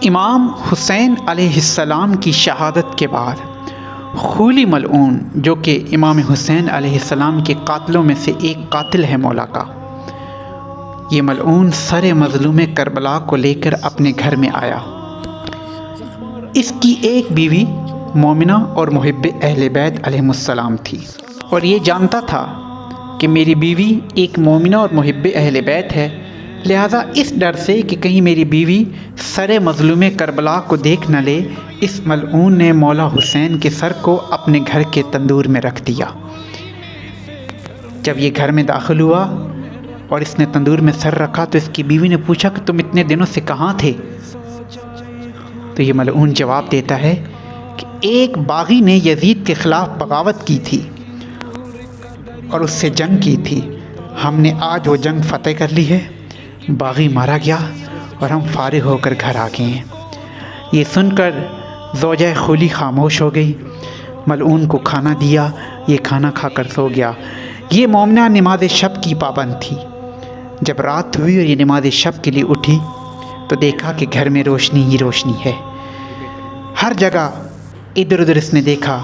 امام حسین علیہ السلام کی شہادت کے بعد خولی ملعون، جو کہ امام حسین علیہ السلام کے قاتلوں میں سے ایک قاتل ہے مولا کا، یہ ملعون سر مظلوم کربلا کو لے کر اپنے گھر میں آیا۔ اس کی ایک بیوی مومنہ اور محب اہل بیت علیہم السلام تھی، اور یہ جانتا تھا کہ میری بیوی ایک مومنہ اور محب اہل بیت ہے، لہذا اس ڈر سے کہ کہیں میری بیوی سر مظلوم کربلا کو دیکھ نہ لے، اس ملعون نے مولا حسین کے سر کو اپنے گھر کے تندور میں رکھ دیا۔ جب یہ گھر میں داخل ہوا اور اس نے تندور میں سر رکھا تو اس کی بیوی نے پوچھا کہ تم اتنے دنوں سے کہاں تھے؟ تو یہ ملعون جواب دیتا ہے کہ ایک باغی نے یزید کے خلاف بغاوت کی تھی اور اس سے جنگ کی تھی، ہم نے آج وہ جنگ فتح کر لی ہے، باغی مارا گیا اور ہم فارغ ہو کر گھر آ گئے ہیں۔ یہ سن کر زوجہ خولی خاموش ہو گئی۔ ملعون کو کھانا دیا، یہ کھانا کھا کر سو گیا۔ یہ مومنہ نماز شب کی پابند تھی۔ جب رات ہوئی اور یہ نماز شب کے لیے اٹھی تو دیکھا کہ گھر میں روشنی ہی روشنی ہے۔ ہر جگہ ادھر ادھر اس نے دیکھا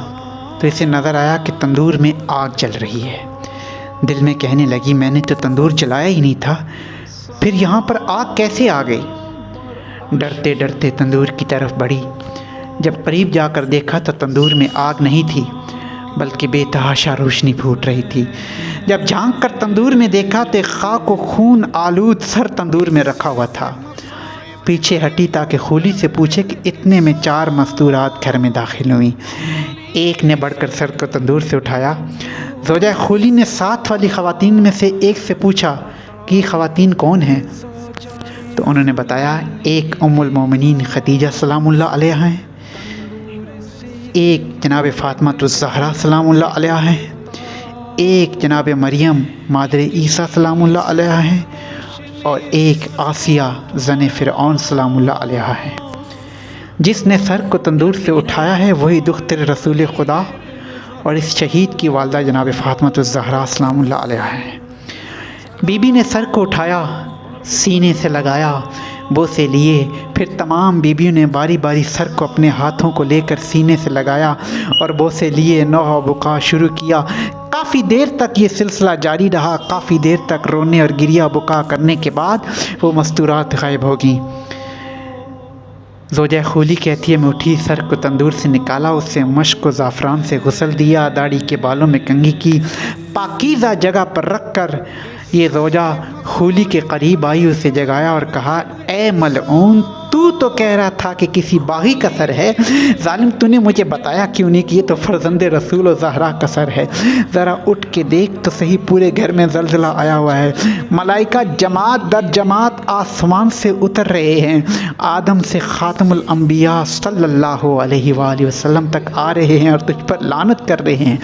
تو اسے نظر آیا کہ تندور میں آگ جل رہی ہے۔ دل میں کہنے لگی میں نے تو تندور جلایا ہی نہیں تھا، پھر یہاں پر آگ کیسے آ گئی؟ ڈرتے ڈرتے تندور کی طرف بڑھی۔ جب قریب جا کر دیکھا تو تندور میں آگ نہیں تھی بلکہ بے تحاشا روشنی پھوٹ رہی تھی۔ جب جھانک کر تندور میں دیکھا تو خاک و خون آلود سر تندور میں رکھا ہوا تھا۔ پیچھے ہٹی تاکہ خولی سے پوچھے کہ اتنے میں 4 مستورات گھر میں داخل ہوئیں۔ ایک نے بڑھ کر سر کو تندور سے اٹھایا۔ زوجہ خولی نے ساتھ والی خواتین میں سے ایک سے پوچھا کہ یہ خواتین کون ہیں؟ تو انہوں نے بتایا ایک ام المومنین خدیجہ سلام اللہ علیہا ہیں، ایک جناب فاطمہ الزہرا سلام اللہ علیہا ہیں، ایک جناب مریم مادر عیسیٰ سلام اللہ علیہا ہیں، اور ایک آسیہ زن فرعون سلام اللہ علیہا ہے۔ جس نے سر کو تندور سے اٹھایا ہے وہی دختر رسول خدا اور اس شہید کی والدہ جناب فاطمہ الزہرا سلام اللہ علیہا ہے۔ بی بی نے سر کو اٹھایا، سینے سے لگایا، بوسے لیے، پھر تمام بیبیوں نے باری باری سر کو اپنے ہاتھوں کو لے کر سینے سے لگایا اور بوسے لیے، نوحہ بکا شروع کیا۔ کافی دیر تک یہ سلسلہ جاری رہا۔ کافی دیر تک رونے اور گریہ بکا کرنے کے بعد وہ مستورات غائب ہو گئیں۔ زوجہ خولی کہتی ہے میں اٹھی، سر کو تندور سے نکالا، اس سے مشک و زعفران سے غسل دیا، داڑھی کے بالوں میں کنگھی کی، پاکیزہ جگہ پر رکھ کر یہ زوجہ خولی کے قریب آئی، اسے جگایا اور کہا اے ملعون، تو کہہ رہا تھا کہ کسی باغی کا سر ہے، ظالم تو نے مجھے بتایا کیوں نہیں کہ یہ تو فرزند رسول و زہرا کا سر ہے؟ ذرا اٹھ کے دیکھ تو صحیح، پورے گھر میں زلزلہ آیا ہوا ہے، ملائکہ جماعت در جماعت آسمان سے اتر رہے ہیں، آدم سے خاتم الانبیاء صلی اللہ علیہ وآلہ وسلم تک آ رہے ہیں اور تجھ پر لعنت کر رہے ہیں۔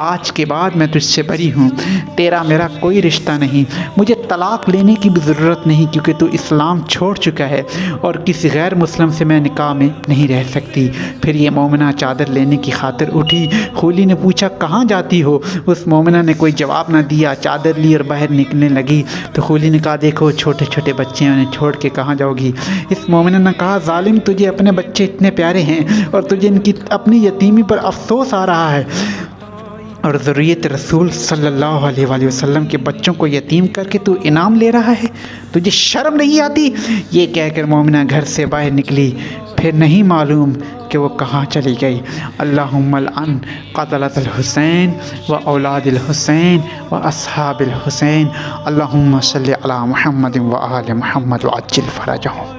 آج کے بعد میں تجھ سے بری ہوں، تیرا میرا کوئی رشتہ نہیں، مجھے طلاق لینے کی بھی ضرورت نہیں کیونکہ تو اسلام چھوڑ چکا ہے اور کسی غیر مسلم سے میں نکاح میں نہیں رہ سکتی۔ پھر یہ مومنہ چادر لینے کی خاطر اٹھی۔ خولی نے پوچھا کہاں جاتی ہو؟ اس مومنہ نے کوئی جواب نہ دیا، چادر لی اور باہر نکلنے لگی تو خولی نے کہا دیکھو چھوٹے چھوٹے بچے ہیں، انہیں چھوڑ کے کہاں جاؤ گی؟ اس مومنہ نے کہا ظالم، تجھے اپنے بچے اتنے پیارے ہیں اور تجھے ان کی اپنی یتیمی پر افسوس آ رہا ہے اور ذریت رسول صلی اللہ علیہ وآلہ وسلم کے بچوں کو یتیم کر کے تو انعام لے رہا ہے، تجھے شرم نہیں آتی؟ یہ کہہ کر مومنہ گھر سے باہر نکلی، پھر نہیں معلوم کہ وہ کہاں چلی گئی۔ اللہم العن قتلۃ الحسین و اولاد الحسین و اصحاب الحسین، اللہم صلی علی محمد و آل محمد وعجل فرجہم۔